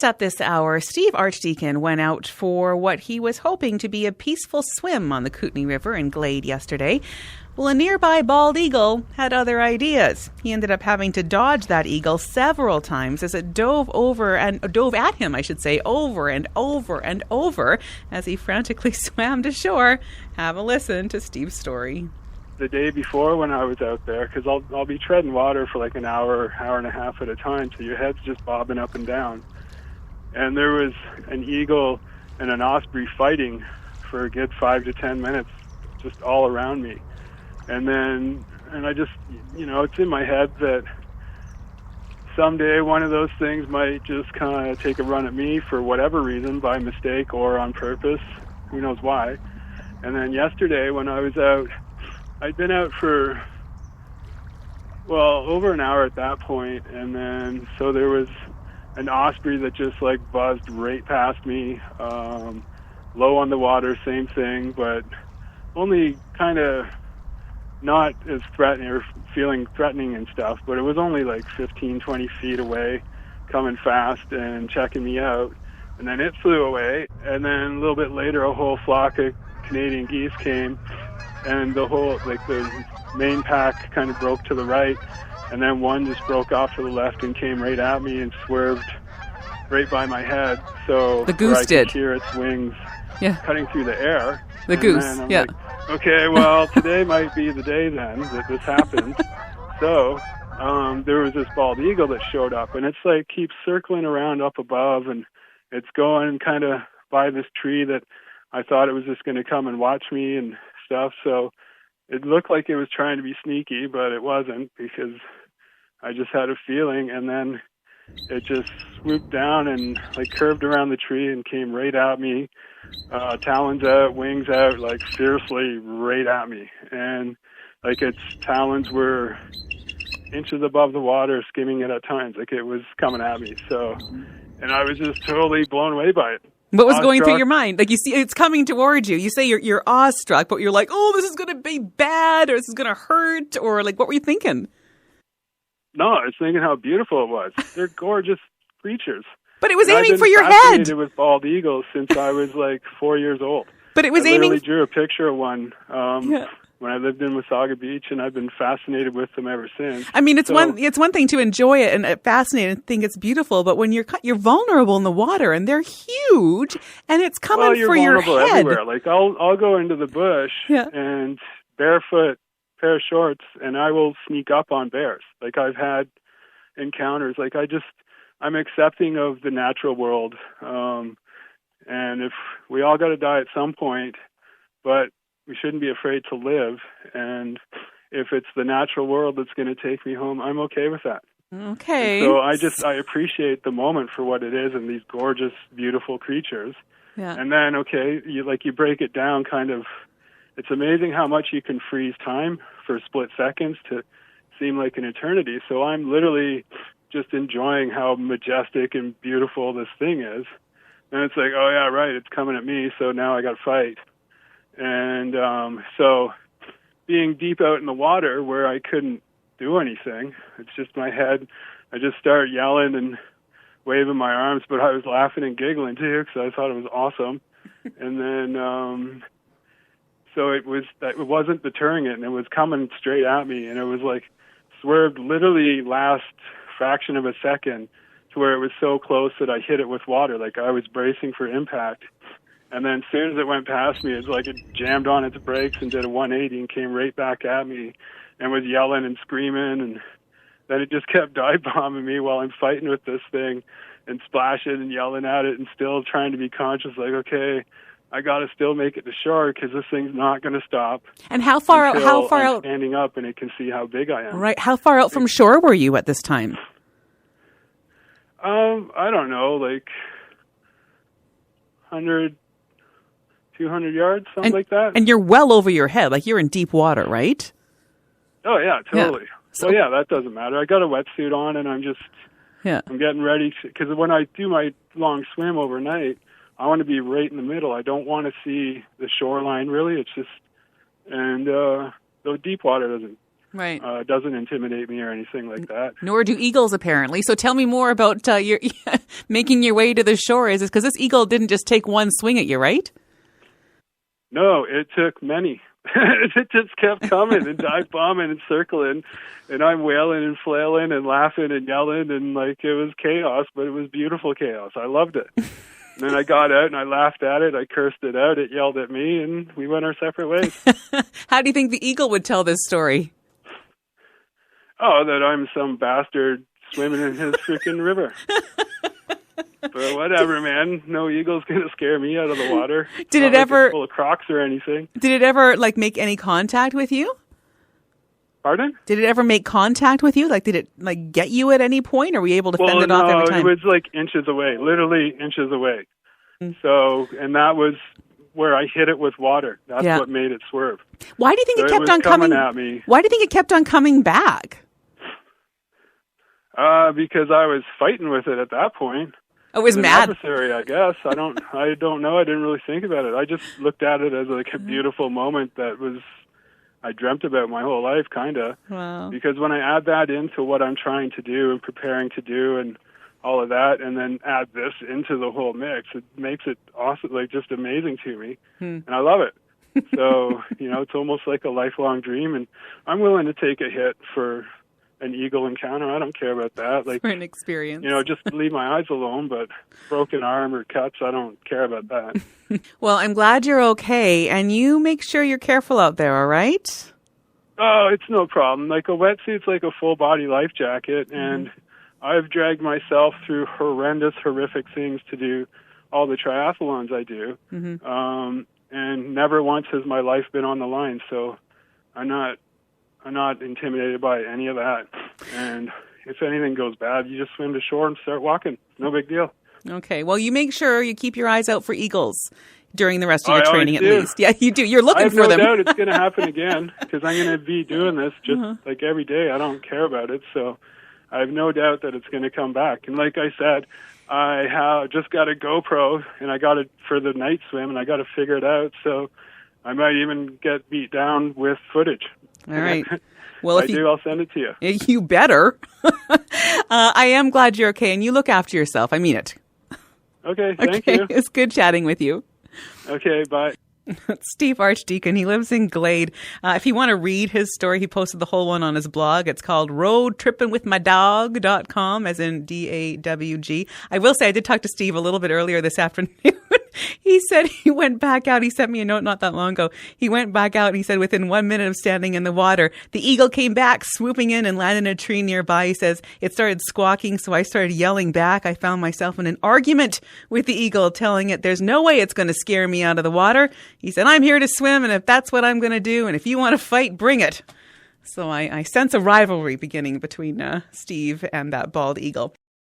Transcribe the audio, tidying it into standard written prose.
At this hour, Steve Archdeacon went out for what he was hoping to be a peaceful swim on the Kootenay River in Glade yesterday. Well, a nearby bald eagle had other ideas. He ended up having to dodge that eagle several times as it dove at him, over and over and over as he frantically swam to shore. Have a listen to Steve's story. The day before when I was out there, because I'll be treading water for like an hour and a half at a time, so your head's just bobbing up and down. And there was an eagle and an osprey fighting for a good 5 to 10 minutes, just all around me. And I just, it's in my head that someday one of those things might just kind of take a run at me for whatever reason, by mistake or on purpose. Who knows why. And then yesterday when I was out, I'd been out for, over an hour at that point. And then, so there was an osprey that just buzzed right past me, low on the water, same thing, but only kind of not as threatening or feeling threatening and stuff, but it was only 15, 20 feet away, coming fast and checking me out. And then it flew away, and then a little bit later a whole flock of Canadian geese came, and the whole, the main pack kind of broke to the right. And then one just broke off to the left and came right at me and swerved right by my head. So the goose I could hear its wings cutting through the air. The and goose, I'm like, okay, well, today might be the day then that this happens. So there was this bald eagle that showed up, and it's keeps circling around up above, and it's going kind of by this tree that I thought it was just going to come and watch me and stuff. So it looked like it was trying to be sneaky, but it wasn't, because I just had a feeling. And then it just swooped down and curved around the tree and came right at me, talons out, wings out, fiercely right at me. And its talons were inches above the water, skimming it at times, it was coming at me. So, and I was just totally blown away by it. What was going through your mind? You see it's coming towards you. You say you're awestruck, but you're oh, this is going to be bad, or this is going to hurt, or what were you thinking? No, I was thinking how beautiful it was. They're gorgeous creatures. But it was aiming for your head. I've been fascinated with bald eagles since I was 4 years old. But it was I aiming. I drew a picture of one when I lived in Wasaga Beach, and I've been fascinated with them ever since. I mean, it's one thing to enjoy it and fascinate and think it's beautiful, but when you're vulnerable in the water, and they're huge, and it's coming for your head. Everywhere. I'll go into the bush and barefoot, pair of shorts, and I will sneak up on bears. I've had encounters. I'm accepting of the natural world, and if we all got to die at some point, but we shouldn't be afraid to live. And if it's the natural world that's going to take me home, I'm okay with that. Okay. And so I appreciate the moment for what it is, and these gorgeous, beautiful creatures. Yeah. And then, you break it down kind of. It's amazing how much you can freeze time for split seconds to seem like an eternity. So I'm literally just enjoying how majestic and beautiful this thing is. And it's oh yeah, right, it's coming at me, so now I got to fight. And so being deep out in the water where I couldn't do anything, it's just my head, I just started yelling and waving my arms, but I was laughing and giggling too, because I thought it was awesome. And then so it wasn't deterring it, and it was coming straight at me, and it was swerved literally last fraction of a second to where it was so close that I hit it with water, I was bracing for impact. And then as soon as it went past me, it's it jammed on its brakes and did a 180 and came right back at me and was yelling and screaming. And then it just kept dive bombing me while I'm fighting with this thing and splashing and yelling at it and still trying to be conscious, okay, I got to still make it to shore because this thing's not going to stop. And how far out? Standing up, and it can see how big I am. Right. How far out from shore were you at this time? I don't know, 100, 200 yards, something like that. And you're well over your head, you're in deep water, right? Oh yeah, totally. Yeah. So, that doesn't matter. I got a wetsuit on, and I'm just, I'm getting ready, because when I do my long swim overnight, I want to be right in the middle. I don't want to see the shoreline, really. It's just, and the deep water doesn't Right. It doesn't intimidate me or anything like that. Nor do eagles, apparently. So tell me more about your making your way to the shore. Is it because this eagle didn't just take one swing at you, right? No, it took many. It just kept coming and dive bombing and circling, and I'm wailing and flailing and laughing and yelling, and like it was chaos, but it was beautiful chaos. I loved it. And then I got out and I laughed at it. I cursed it out. It yelled at me, and we went our separate ways. How do you think the eagle would tell this story? Oh, that I'm some bastard swimming in his freaking river. But whatever, man. No eagle's going to scare me out of the water. Did it ever... It's full of crocs or anything. Did it ever, like, make any contact with you? Pardon? Did it ever make contact with you? Like, did it, like, get you at any point, or were you able to fend it off every time? No, it was, like, inches away. Literally inches away. So, and that was where I hit it with water. That's what made it swerve. Why do you think it kept on coming at me? Why do you think it kept on coming back? Because I was fighting with it at that point. I was mad. Adversary, I guess. I don't know. I didn't really think about it. I just looked at it as like a beautiful moment that I dreamt about my whole life, kind of. Wow. Because when I add that into what I'm trying to do and preparing to do and all of that, and then add this into the whole mix, it makes it awesome, like just amazing to me. And I love it. So, it's almost like a lifelong dream, and I'm willing to take a hit for an eagle encounter. I don't care about that. Like, for an experience. Just leave my eyes alone, but broken arm or cuts, I don't care about that. Well, I'm glad you're okay, and you make sure you're careful out there, all right? Oh, it's no problem. Like, a wetsuit's like a full-body life jacket, and I've dragged myself through horrendous, horrific things to do all the triathlons I do, and never once has my life been on the line, so I'm not intimidated by any of that. And if anything goes bad, you just swim to shore and start walking. No big deal. Okay. Well, you make sure you keep your eyes out for eagles during the rest of your training, at least. Yeah, you do. You're looking for them. I have no doubt it's going to happen again, because I'm going to be doing this just like every day. I don't care about it, so I have no doubt that it's going to come back. And like I said, I have just got a GoPro, and I got it for the night swim, and I got to figure it out. So I might even get beat down with footage. All right. Well, if I'll send it to you. You better. I am glad you're okay, and you look after yourself. I mean it. Okay, thank you. It's good chatting with you. Okay, bye. Steve Archdeacon, he lives in Glade. If you want to read his story, he posted the whole one on his blog. It's called roadtrippingwithmydog.com, as in DAWG. I will say I did talk to Steve a little bit earlier this afternoon. He said he went back out. He sent me a note not that long ago. He went back out and he said within 1 minute of standing in the water, the eagle came back, swooping in and landed in a tree nearby. He says it started squawking, so I started yelling back. I found myself in an argument with the eagle, telling it there's no way it's going to scare me out of the water. He said, I'm here to swim, and if that's what I'm going to do, and if you want to fight, bring it. So I sense a rivalry beginning between Steve and that bald eagle.